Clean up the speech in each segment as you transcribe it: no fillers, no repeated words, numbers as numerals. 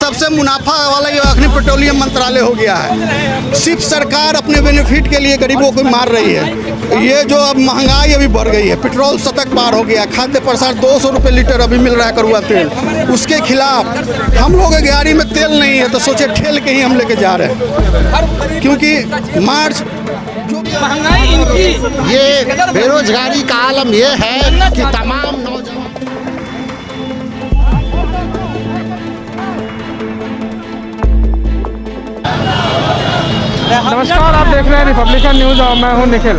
सबसे मुनाफा वाला ये अग्नि पेट्रोलियम मंत्रालय हो गया है। सिर्फ सरकार अपने बेनिफिट के लिए गरीबों को मार रही है। ये जो अब महंगाई अभी बढ़ गई है, पेट्रोल शतक पार हो गया, खाद्य प्रसाद 200 रुपये लीटर अभी मिल रहा है कड़ुआ तेल। उसके खिलाफ हम लोगों की गाड़ी में तेल नहीं है तो सोचे ठेल के ही हम लेके जा रहे हैं, क्योंकि मार्च जो महंगाई इनकी, ये बेरोजगारी का आलम ये है कि तमाम नौजवान। नमस्कार, आप देख रहे हैं रिपब्लिकन न्यूज़ और मैं हूं निखिल।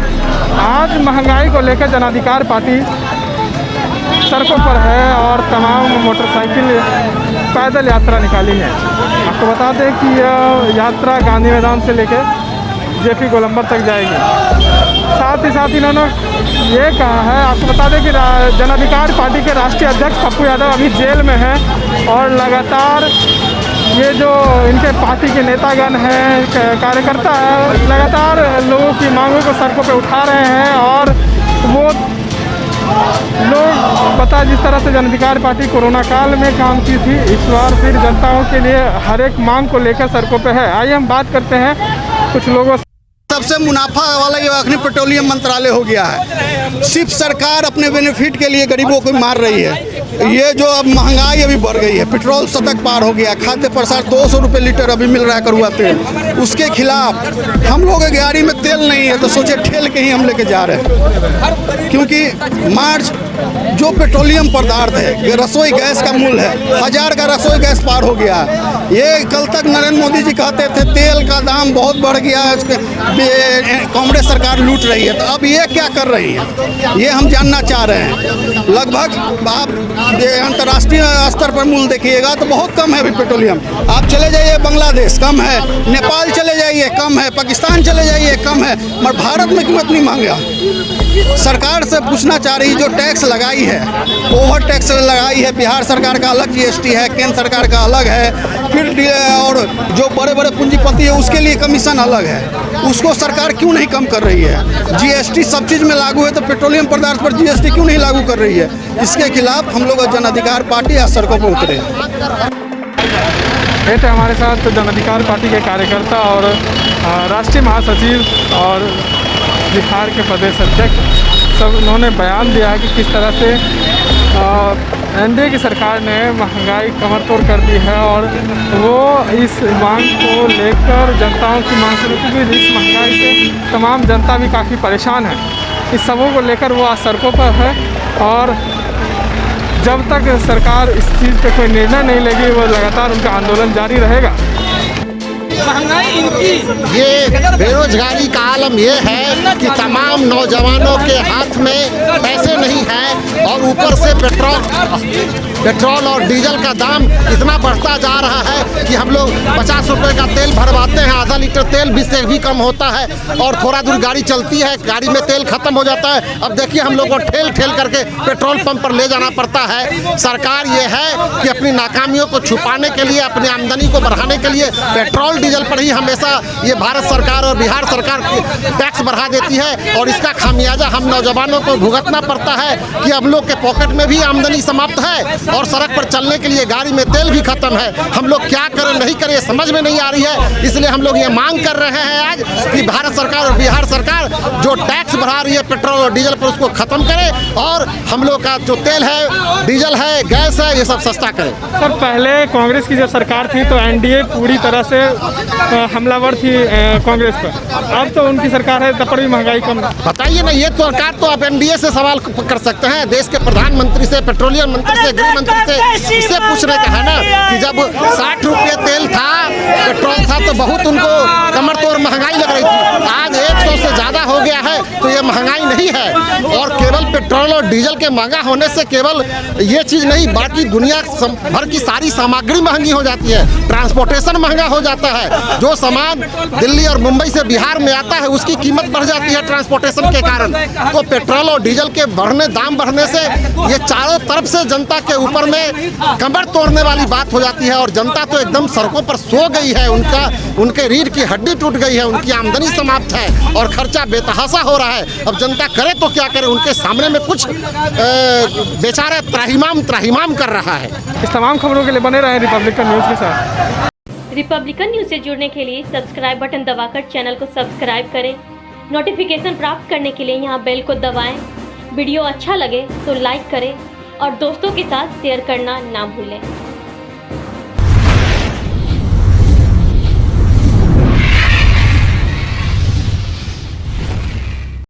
आज महंगाई को लेकर जनाधिकार पार्टी सड़कों पर है और तमाम मोटरसाइकिल पैदल यात्रा निकाली है। आपको बता दें कि यह यात्रा गांधी मैदान से लेकर जेपी गोलंबर तक जाएगी। साथ ही इन्होंने ये कहा है, आपको बता दें कि जनाधिकार पार्टी के राष्ट्रीय अध्यक्ष पप्पू यादव अभी जेल में हैं और लगातार ये जो इनके पार्टी के नेतागण हैं, कार्यकर्ता हैं, लगातार लोगों की मांगों को सड़कों पे उठा रहे हैं। और वो लोग पता जिस तरह से जनाधिकार पार्टी कोरोना काल में काम की थी, इस बार फिर जनताओं के लिए हर एक मांग को लेकर सड़कों पे है। आइए हम बात करते हैं कुछ लोगों से। सबसे मुनाफा वाला ये अग्नि पेट्रोलियम मंत्रालय हो गया है। सिर्फ सरकार अपने बेनिफिट के लिए गरीबों को मार रही है। ये जो अब महंगाई अभी बढ़ गई है, पेट्रोल शतक पार हो गया, खाद्य प्रसाद 200 रुपये लीटर अभी मिल रहा है कड़ुआ तेल। उसके खिलाफ हम लोगों की गाड़ी में तेल नहीं है तो सोचे ठेल के ही हम लेके जा रहे हैं, क्योंकि मार्च जो पेट्रोलियम पदार्थ है, रसोई गैस का मूल्य है, 1000 का रसोई गैस पार हो गया है। ये कल तक नरेंद्र मोदी जी कहते थे तेल का दाम बहुत बढ़ गया है, कांग्रेस सरकार लूट रही है, तो अब ये क्या कर रही है ये हम जानना चाह रहे हैं। लगभग आप अंतर्राष्ट्रीय स्तर पर मूल्य देखिएगा तो बहुत कम है अभी पेट्रोलियम। आप चले जाइए बांग्लादेश कम है, नेपाल चले जाइए कम है, पाकिस्तान चले जाइए कम है, मगर भारत में क्यों इतनी महंगा? सरकार से पूछना चाह रही, जो टैक्स लगाई है, ओवर टैक्स लगाई है, बिहार सरकार का अलग जीएसटी है, केंद्र सरकार का अलग है, फिर और जो बड़े बड़े पूंजीपति है उसके लिए कमीशन अलग है, उसको सरकार क्यों नहीं कम कर रही है? जीएसटी सब चीज़ में लागू है तो पेट्रोलियम पदार्थ पर जीएसटी क्यों नहीं लागू कर रही है? इसके खिलाफ हम लोग जनाधिकार पार्टी आज सड़कों पर उतरे। ये थे हमारे साथ जनाधिकार पार्टी के कार्यकर्ता और राष्ट्रीय महासचिव और बिहार के प्रदेश अध्यक्ष, सब उन्होंने बयान दिया है कि किस तरह से एनडीए की सरकार ने महंगाई कमर तोड़ कर दी है और वो इस मांग को लेकर जनताओं की मांग शुरू की, क्योंकि इस महंगाई से तमाम जनता भी काफ़ी परेशान है। इस सबों को लेकर वो आज सड़कों पर है और जब तक सरकार इस चीज़ पे कोई निर्णय नहीं लेगी वो लगातार उनका आंदोलन जारी रहेगा। महंगाई इनकी, ये बेरोजगारी का आलम ये है कि तमाम नौजवानों के हाथ में पैसे नहीं हैं और ऊपर से पेट्रोल और डीजल का दाम इतना बढ़ता जा रहा है कि हम लोग 50 रुपये का तेल भरवाते हैं, आधा लीटर तेल 20 से भी कम होता है और थोड़ा दूर गाड़ी चलती है, गाड़ी में तेल खत्म हो जाता है। अब देखिए हम लोग को ठेल करके पेट्रोल पंप पर ले जाना पड़ता है। सरकार ये है कि अपनी नाकामियों को छुपाने के लिए, अपनी आमदनी को बढ़ाने के लिए पेट्रोल डीजल पर ही हमेशा ये भारत सरकार और बिहार सरकार टैक्स बढ़ा देती है और इसका खामियाजा हम नौजवानों को भुगतना पड़ता है कि हम लोग के पॉकेट में भी आमदनी समाप्त है और सड़क पर चलने के लिए गाड़ी में तेल भी खत्म है। हम लोग क्या करें नहीं करें समझ में नहीं आ रही है। इसलिए हम लोग ये मांग कर रहे हैं आज कि भारत सरकार और बिहार सरकार जो टैक्स बढ़ा रही है पेट्रोल और डीजल पर उसको खत्म करे और हम लोग का जो तेल है, डीजल है, गैस है, ये सब सस्ता करे। सर, पहले कांग्रेस की जब सरकार थी तो एनडीए पूरी तरह से हमलावर थी कांग्रेस पर, अब तो उनकी सरकार है तब पर भी महंगाई कम। बताइए ना, ये सरकार तो आप एनडीए से सवाल कर सकते हैं, देश के प्रधानमंत्री से, पेट्रोलियम मंत्री से, गृह मंत्री से, इससे पूछने का है ना कि जब 60 रुपये तेल था, पेट्रोल था तो बहुत उनको कमर तोड़ महंगाई लग रही थी। आज 100 से ज़्यादा हो गया है तो ये महंगाई नहीं है। और केवल पेट्रोल और डीजल के महंगा होने से केवल ये चीज़ नहीं, बाकी दुनिया भर की सारी सामग्री महंगी हो जाती है। ट्रांसपोर्टेशन महंगा हो जाता है। जो सामान दिल्ली और मुंबई से बिहार में आता है उसकी कीमत बढ़ जाती है ट्रांसपोर्टेशन के कारण। तो पेट्रोल और डीजल के दाम बढ़ने से ये चारों तरफ से जनता के ऊपर में कमर तोड़ने वाली बात हो जाती है और जनता तो एकदम सड़कों पर सो गई है। उनके रीढ़ की हड्डी टूट गई है, उनकी आमदनी समाप्त है और खर्चा बेतहाशा हो रहा है। अब जनता करे तो क्या करे, उनके सामने में कुछ बेचारा त्राहिमाम कर रहा है। इस तमाम खबरों के लिए बने रहे रिपब्लिकन न्यूज़ के साथ। रिपब्लिकन न्यूज़ से जुड़ने के लिए सब्सक्राइब बटन दबाकर चैनल को सब्सक्राइब करें। नोटिफिकेशन प्राप्त करने के लिए यहाँ बेल को दबाएं। वीडियो अच्छा लगे तो लाइक करें और दोस्तों के साथ शेयर करना ना भूलें।